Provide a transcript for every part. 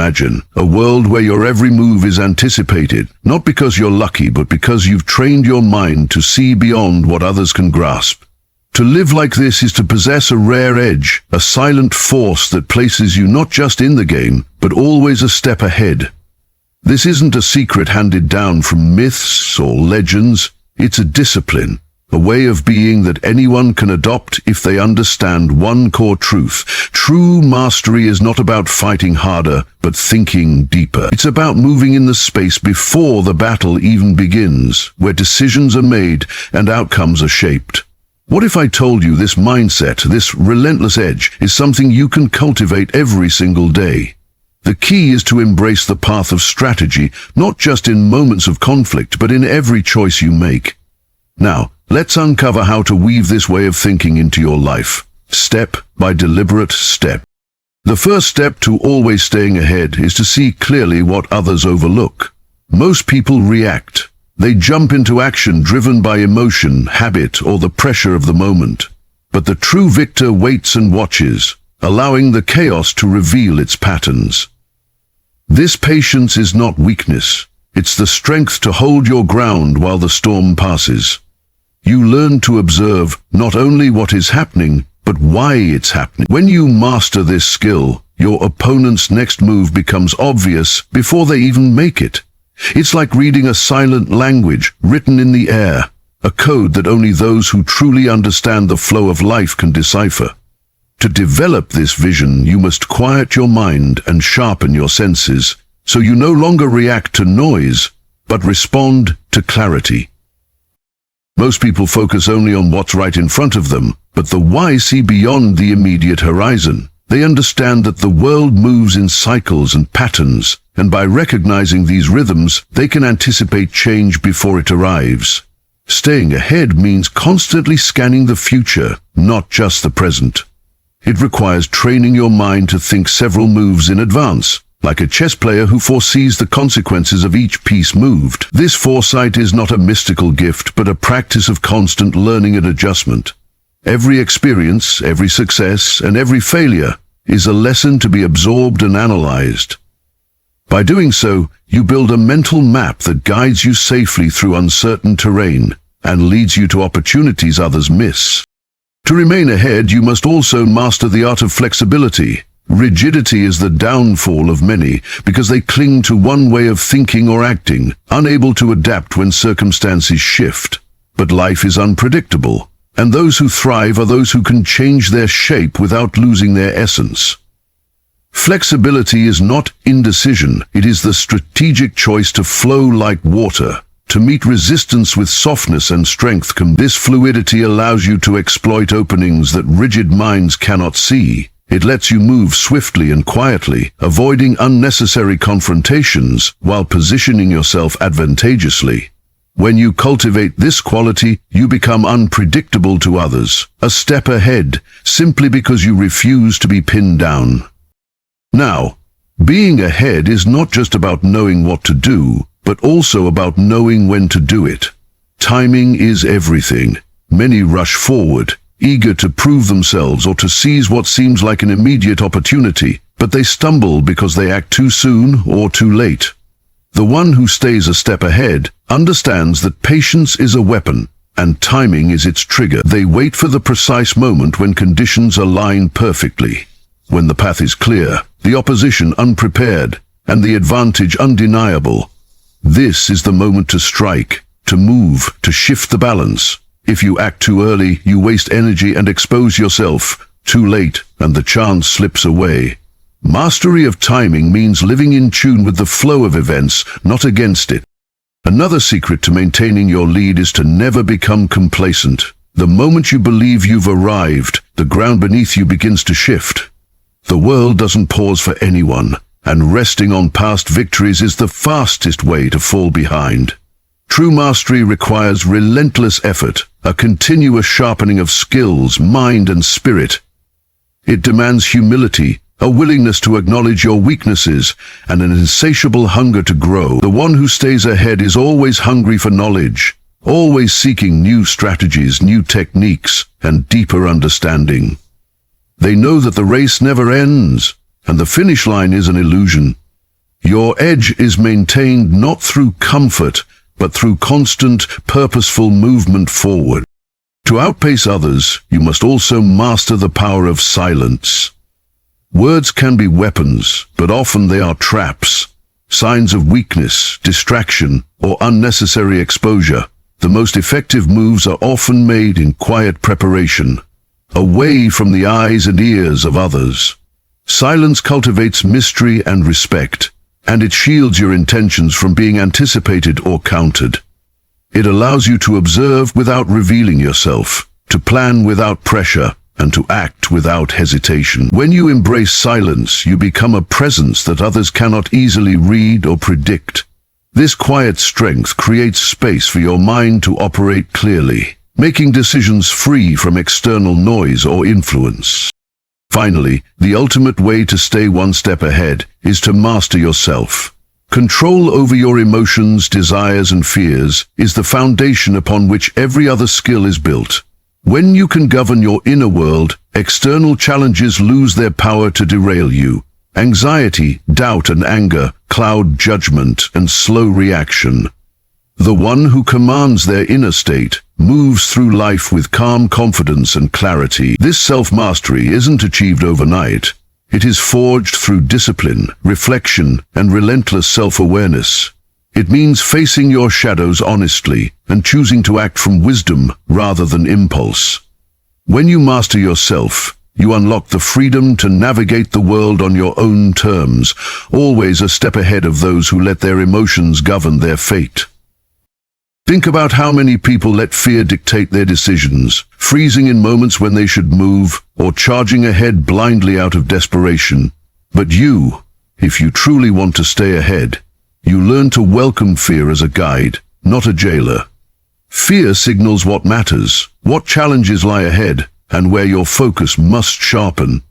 Imagine a world where your every move is anticipated, not because you're lucky, but because you've trained your mind to see beyond what others can grasp. To live like this is to possess a rare edge, a silent force that places you not just in the game, but always a step ahead. This isn't a secret handed down from myths or legends. It's a discipline, a way of being that anyone can adopt if they understand one core truth. True mastery is not about fighting harder, but thinking deeper. It's about moving in the space before the battle even begins, where decisions are made and outcomes are shaped. What if I told you this mindset, this relentless edge, is something you can cultivate every single day? The key is to embrace the path of strategy, not just in moments of conflict, but in every choice you make. Now, let's uncover how to weave this way of thinking into your life, step by deliberate step. The first step to always staying ahead is to see clearly what others overlook. Most people react. They jump into action driven by emotion, habit, or the pressure of the moment. But the true victor waits and watches, allowing the chaos to reveal its patterns. This patience is not weakness. It's the strength to hold your ground while the storm passes. You learn to observe not only what is happening, but why it's happening. When you master this skill, your opponent's next move becomes obvious before they even make it. It's like reading a silent language written in the air, a code that only those who truly understand the flow of life can decipher. To develop this vision, you must quiet your mind and sharpen your senses, so you no longer react to noise, but respond to clarity. Most people focus only on what's right in front of them, but the wise see beyond the immediate horizon. They understand that the world moves in cycles and patterns, and by recognizing these rhythms, they can anticipate change before it arrives. Staying ahead means constantly scanning the future, not just the present. It requires training your mind to think several moves in advance, like a chess player who foresees the consequences of each piece moved. This foresight is not a mystical gift, but a practice of constant learning and adjustment. Every experience, every success, and every failure is a lesson to be absorbed and analyzed. By doing so, you build a mental map that guides you safely through uncertain terrain and leads you to opportunities others miss. To remain ahead, you must also master the art of flexibility. Rigidity is the downfall of many because they cling to one way of thinking or acting, unable to adapt when circumstances shift. But life is unpredictable, and those who thrive are those who can change their shape without losing their essence. Flexibility is not indecision, it is the strategic choice to flow like water, to meet resistance with softness and strength. This fluidity allows you to exploit openings that rigid minds cannot see. It lets you move swiftly and quietly, avoiding unnecessary confrontations while positioning yourself advantageously. When you cultivate this quality, you become unpredictable to others, a step ahead, simply because you refuse to be pinned down. Now, being ahead is not just about knowing what to do, but also about knowing when to do it. Timing is everything. Many rush forward, eager to prove themselves or to seize what seems like an immediate opportunity, but they stumble because they act too soon or too late. The one who stays a step ahead understands that patience is a weapon, and timing is its trigger. They wait for the precise moment when conditions align perfectly. When the path is clear, the opposition unprepared, and the advantage undeniable. This is the moment to strike, to move, to shift the balance. If you act too early, you waste energy and expose yourself. Too late, and the chance slips away. Mastery of timing means living in tune with the flow of events, not against it. Another secret to maintaining your lead is to never become complacent. The moment you believe you've arrived, the ground beneath you begins to shift. The world doesn't pause for anyone, and resting on past victories is the fastest way to fall behind. True mastery requires relentless effort, a continuous sharpening of skills, mind, and spirit. It demands humility, a willingness to acknowledge your weaknesses, and an insatiable hunger to grow. The one who stays ahead is always hungry for knowledge, always seeking new strategies, new techniques, and deeper understanding. They know that the race never ends, and the finish line is an illusion. Your edge is maintained not through comfort, but through constant, purposeful movement forward. To outpace others, you must also master the power of silence. Words can be weapons, but often they are traps, signs of weakness, distraction, or unnecessary exposure. The most effective moves are often made in quiet preparation, away from the eyes and ears of others. Silence cultivates mystery and respect, and it shields your intentions from being anticipated or countered. It allows you to observe without revealing yourself, to plan without pressure, and to act without hesitation. When you embrace silence, you become a presence that others cannot easily read or predict. This quiet strength creates space for your mind to operate clearly, making decisions free from external noise or influence. Finally, the ultimate way to stay one step ahead is to master yourself. Control over your emotions, desires, and fears is the foundation upon which every other skill is built. When you can govern your inner world, external challenges lose their power to derail you. Anxiety, doubt, and anger cloud judgment and slow reaction. The one who commands their inner state moves through life with calm confidence and clarity. This self-mastery isn't achieved overnight. It is forged through discipline, reflection, and relentless self-awareness. It means facing your shadows honestly and choosing to act from wisdom rather than impulse. When you master yourself, you unlock the freedom to navigate the world on your own terms, always a step ahead of those who let their emotions govern their fate. Think about how many people let fear dictate their decisions, freezing in moments when they should move, or charging ahead blindly out of desperation. But you, if you truly want to stay ahead, you learn to welcome fear as a guide, not a jailer. Fear signals what matters, what challenges lie ahead, and where your focus must sharpen.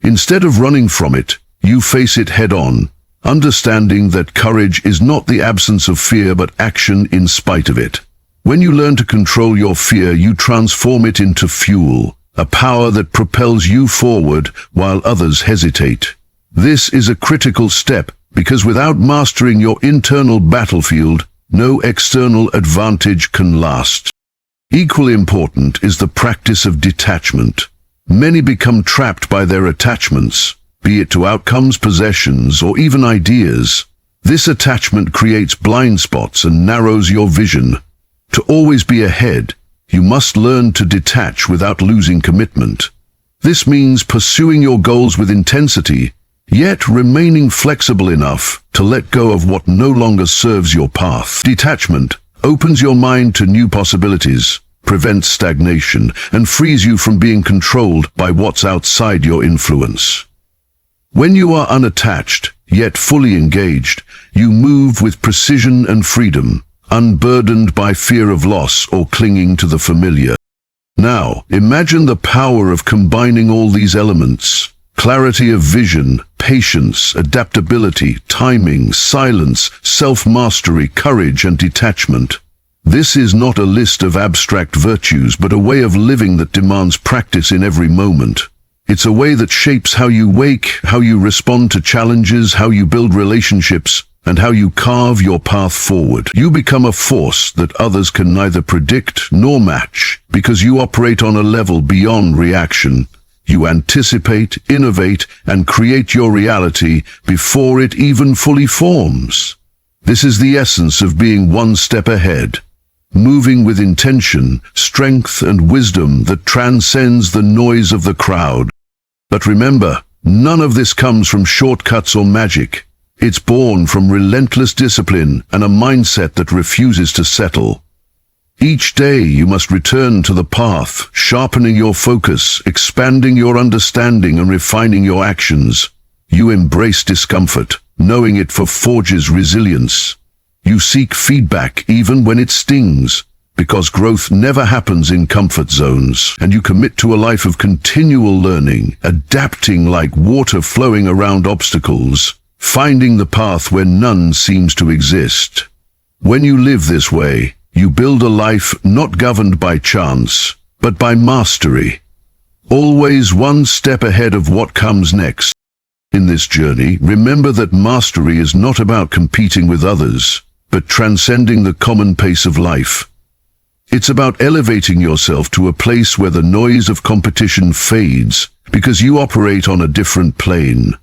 Instead of running from it, you face it head-on, understanding that courage is not the absence of fear but action in spite of it. When you learn to control your fear, you transform it into fuel, a power that propels you forward while others hesitate. This is a critical step because without mastering your internal battlefield, no external advantage can last. Equally important is the practice of detachment. Many become trapped by their attachments, be it to outcomes, possessions, or even ideas. This attachment creates blind spots and narrows your vision. To always be ahead, you must learn to detach without losing commitment. This means pursuing your goals with intensity, yet remaining flexible enough to let go of what no longer serves your path. Detachment opens your mind to new possibilities, prevents stagnation, and frees you from being controlled by what's outside your influence. When you are unattached, yet fully engaged, you move with precision and freedom, unburdened by fear of loss or clinging to the familiar. Now, imagine the power of combining all these elements: clarity of vision, patience, adaptability, timing, silence, self-mastery, courage, and detachment. This is not a list of abstract virtues, but a way of living that demands practice in every moment. It's a way that shapes how you wake, how you respond to challenges, how you build relationships, and how you carve your path forward. You become a force that others can neither predict nor match, because you operate on a level beyond reaction. You anticipate, innovate, and create your reality before it even fully forms. This is the essence of being one step ahead, moving with intention, strength, and wisdom that transcends the noise of the crowd. But remember, none of this comes from shortcuts or magic. It's born from relentless discipline and a mindset that refuses to settle. Each day you must return to the path, sharpening your focus, expanding your understanding, and refining your actions. You embrace discomfort, knowing it forges resilience. You seek feedback even when it stings, because growth never happens in comfort zones, and you commit to a life of continual learning, adapting like water flowing around obstacles, finding the path where none seems to exist. When you live this way, you build a life not governed by chance, but by mastery, always one step ahead of what comes next. In this journey, remember that mastery is not about competing with others, but transcending the common pace of life. It's about elevating yourself to a place where the noise of competition fades because you operate on a different plane.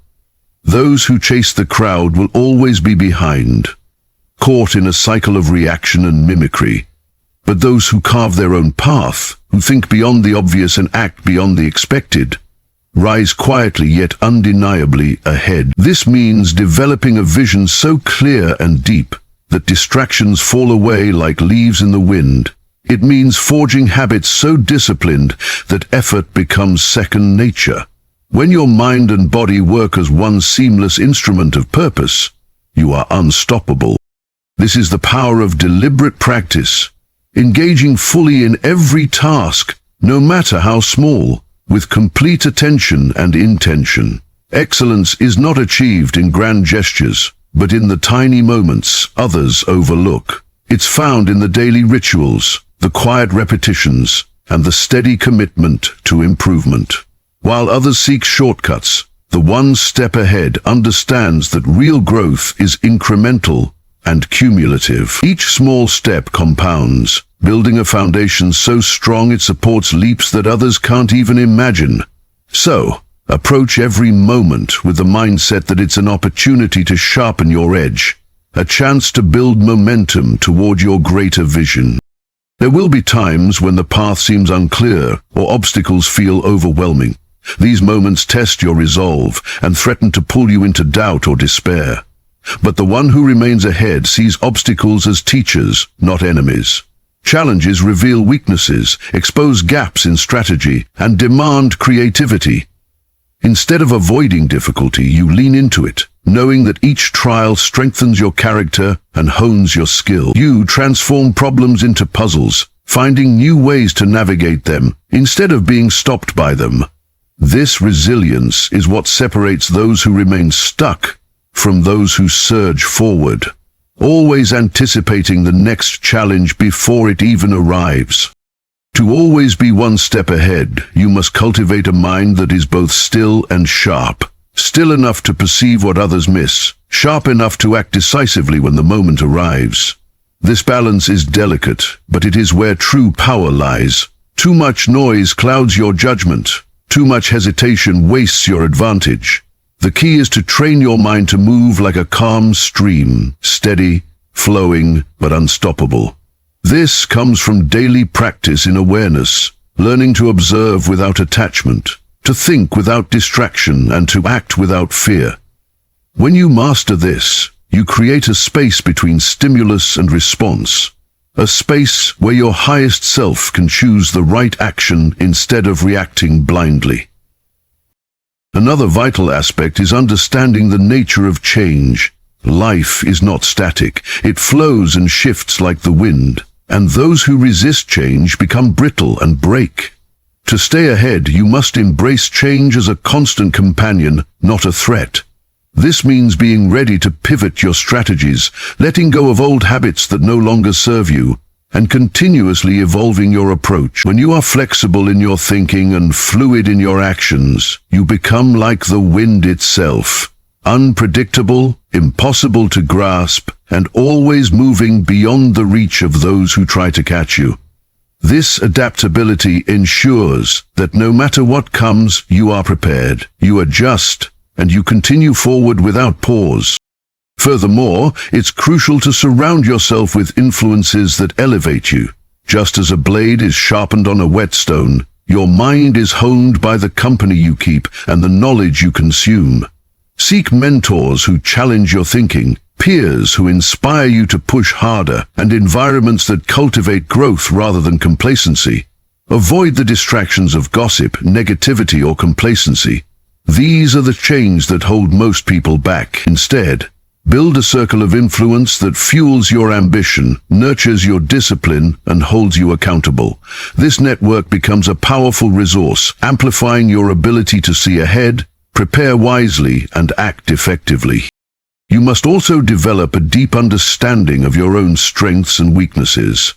Those who chase the crowd will always be behind, caught in a cycle of reaction and mimicry. But those who carve their own path, who think beyond the obvious and act beyond the expected, rise quietly yet undeniably ahead. This means developing a vision so clear and deep that distractions fall away like leaves in the wind. It means forging habits so disciplined that effort becomes second nature. When your mind and body work as one seamless instrument of purpose, you are unstoppable. This is the power of deliberate practice, engaging fully in every task, no matter how small, with complete attention and intention. Excellence is not achieved in grand gestures, but in the tiny moments others overlook. It's found in the daily rituals, the quiet repetitions, and the steady commitment to improvement. While others seek shortcuts, the one step ahead understands that real growth is incremental and cumulative. Each small step compounds, building a foundation so strong it supports leaps that others can't even imagine. So, approach every moment with the mindset that it's an opportunity to sharpen your edge, a chance to build momentum toward your greater vision. There will be times when the path seems unclear or obstacles feel overwhelming. These moments test your resolve and threaten to pull you into doubt or despair. But the one who remains ahead sees obstacles as teachers, not enemies. Challenges reveal weaknesses, expose gaps in strategy, and demand creativity. Instead of avoiding difficulty, you lean into it, knowing that each trial strengthens your character and hones your skill. You transform problems into puzzles, finding new ways to navigate them instead of being stopped by them. This resilience is what separates those who remain stuck from those who surge forward, always anticipating the next challenge before it even arrives. To always be one step ahead, you must cultivate a mind that is both still and sharp. Still enough to perceive what others miss, sharp enough to act decisively when the moment arrives. This balance is delicate, but it is where true power lies. Too much noise clouds your judgment. Too much hesitation wastes your advantage. The key is to train your mind to move like a calm stream, steady, flowing, but unstoppable. This comes from daily practice in awareness, learning to observe without attachment, to think without distraction, and to act without fear. When you master this, you create a space between stimulus and response, a space where your highest self can choose the right action instead of reacting blindly. Another vital aspect is understanding the nature of change. Life is not static. It flows and shifts like the wind, and those who resist change become brittle and break. To stay ahead, you must embrace change as a constant companion, not a threat. This means being ready to pivot your strategies, letting go of old habits that no longer serve you, and continuously evolving your approach. When you are flexible in your thinking and fluid in your actions, you become like the wind itself, unpredictable, impossible to grasp, and always moving beyond the reach of those who try to catch you. This adaptability ensures that no matter what comes, you are prepared, you adjust, and you continue forward without pause. Furthermore, it's crucial to surround yourself with influences that elevate you. Just as a blade is sharpened on a whetstone, your mind is honed by the company you keep and the knowledge you consume. Seek mentors who challenge your thinking, peers who inspire you to push harder, and environments that cultivate growth rather than complacency. Avoid the distractions of gossip, negativity, or complacency. These are the chains that hold most people back. Instead, build a circle of influence that fuels your ambition, nurtures your discipline, and holds you accountable. This network becomes a powerful resource, amplifying your ability to see ahead, prepare wisely, and act effectively. You must also develop a deep understanding of your own strengths and weaknesses.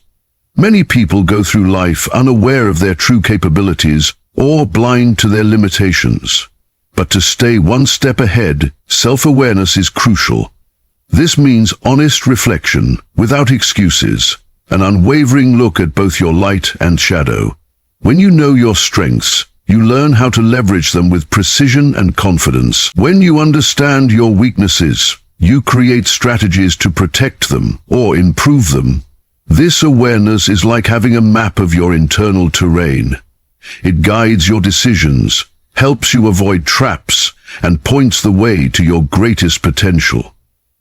Many people go through life unaware of their true capabilities or blind to their limitations. But to stay one step ahead, self-awareness is crucial. This means honest reflection, without excuses, an unwavering look at both your light and shadow. When you know your strengths, you learn how to leverage them with precision and confidence. When you understand your weaknesses, you create strategies to protect them or improve them. This awareness is like having a map of your internal terrain. It guides your decisions, helps you avoid traps, and points the way to your greatest potential.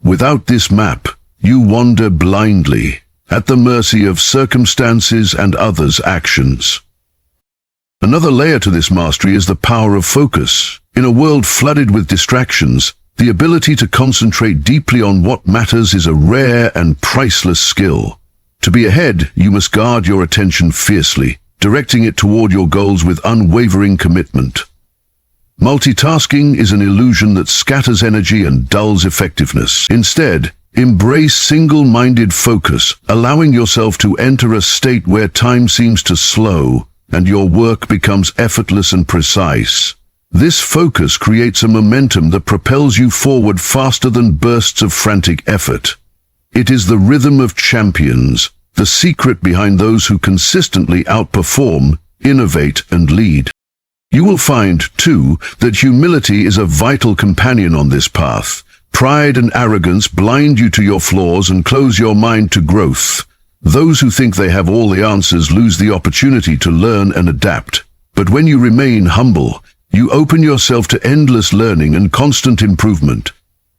Without this map, you wander blindly, at the mercy of circumstances and others' actions. Another layer to this mastery is the power of focus. In a world flooded with distractions, the ability to concentrate deeply on what matters is a rare and priceless skill. To be ahead, you must guard your attention fiercely, directing it toward your goals with unwavering commitment. Multitasking is an illusion that scatters energy and dulls effectiveness. Instead, embrace single-minded focus, allowing yourself to enter a state where time seems to slow and your work becomes effortless and precise. This focus creates a momentum that propels you forward faster than bursts of frantic effort. It is the rhythm of champions, the secret behind those who consistently outperform, innovate, and lead. You will find, too, that humility is a vital companion on this path. Pride and arrogance blind you to your flaws and close your mind to growth. Those who think they have all the answers lose the opportunity to learn and adapt. But when you remain humble, you open yourself to endless learning and constant improvement.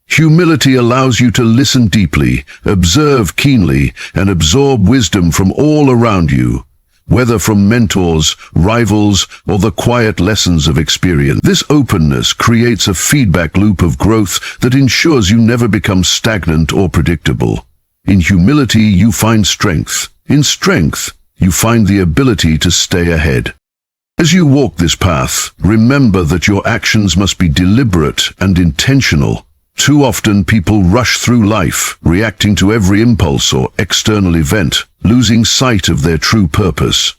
Humility allows you to listen deeply, observe keenly, and absorb wisdom from all around you, whether from mentors, rivals, or the quiet lessons of experience. This openness creates a feedback loop of growth that ensures you never become stagnant or predictable. In humility, you find strength. In strength, you find the ability to stay ahead. As you walk this path, remember that your actions must be deliberate and intentional. Too often people rush through life, reacting to every impulse or external event, losing sight of their true purpose.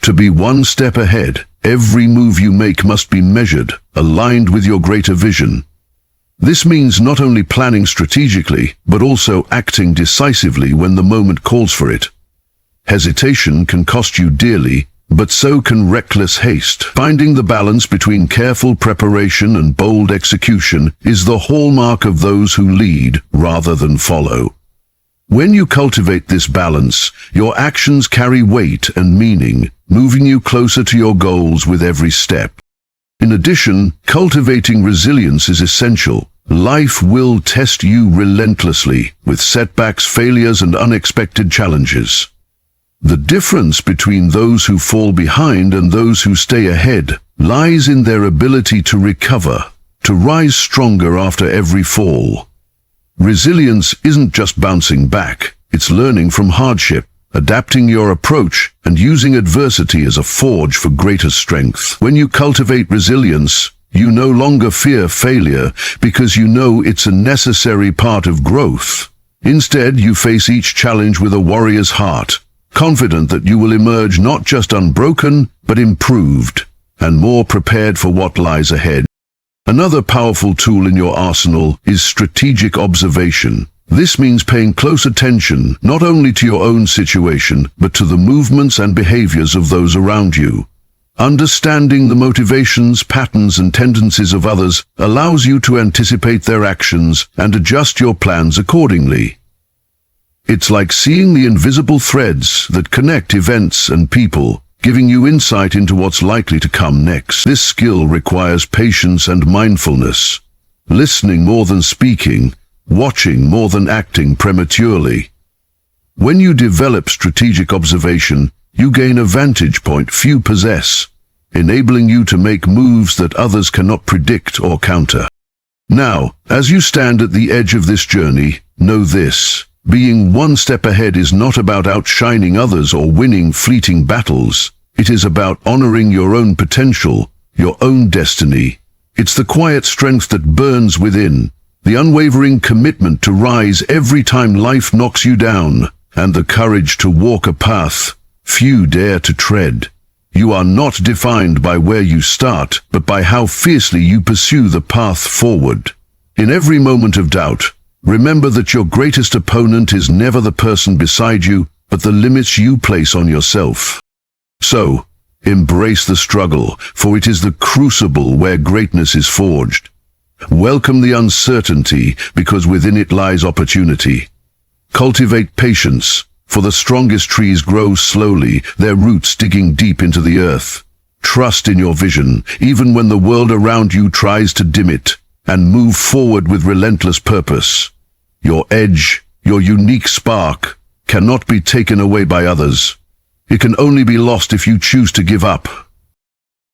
To be one step ahead, every move you make must be measured, aligned with your greater vision. This means not only planning strategically, but also acting decisively when the moment calls for it. Hesitation can cost you dearly, but so can reckless haste. Finding the balance between careful preparation and bold execution is the hallmark of those who lead rather than follow. When you cultivate this balance, your actions carry weight and meaning, moving you closer to your goals with every step. In addition, cultivating resilience is essential. Life will test you relentlessly, with setbacks, failures, and unexpected challenges. The difference between those who fall behind and those who stay ahead lies in their ability to recover, to rise stronger after every fall. Resilience isn't just bouncing back, it's learning from hardship, adapting your approach, and using adversity as a forge for greater strength. When you cultivate resilience, you no longer fear failure because you know it's a necessary part of growth. Instead, you face each challenge with a warrior's heart, confident that you will emerge not just unbroken, but improved, and more prepared for what lies ahead. Another powerful tool in your arsenal is strategic observation. This means paying close attention not only to your own situation, but to the movements and behaviors of those around you. Understanding the motivations, patterns, and tendencies of others allows you to anticipate their actions and adjust your plans accordingly. It's like seeing the invisible threads that connect events and people, giving you insight into what's likely to come next. This skill requires patience and mindfulness, listening more than speaking, watching more than acting prematurely. When you develop strategic observation, you gain a vantage point few possess, enabling you to make moves that others cannot predict or counter. Now, as you stand at the edge of this journey, know this: being one step ahead is not about outshining others or winning fleeting battles. It is about honoring your own potential, your own destiny. It's the quiet strength that burns within, the unwavering commitment to rise every time life knocks you down, and the courage to walk a path few dare to tread. You are not defined by where you start, but by how fiercely you pursue the path forward. In every moment of doubt, remember that your greatest opponent is never the person beside you, but the limits you place on yourself. So, embrace the struggle, for it is the crucible where greatness is forged. Welcome the uncertainty, because within it lies opportunity. Cultivate patience, for the strongest trees grow slowly, their roots digging deep into the earth. Trust in your vision, even when the world around you tries to dim it, and move forward with relentless purpose. Your edge, your unique spark, cannot be taken away by others. It can only be lost if you choose to give up.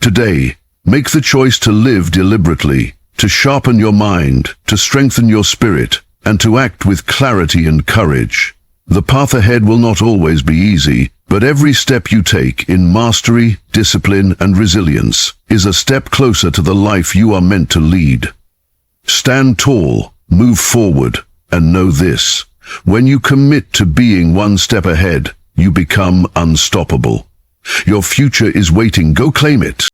Today, make the choice to live deliberately, to sharpen your mind, to strengthen your spirit, and to act with clarity and courage. The path ahead will not always be easy, but every step you take in mastery, discipline, and resilience is a step closer to the life you are meant to lead. Stand tall, move forward, and know this: when you commit to being one step ahead, you become unstoppable. Your future is waiting. Go claim it.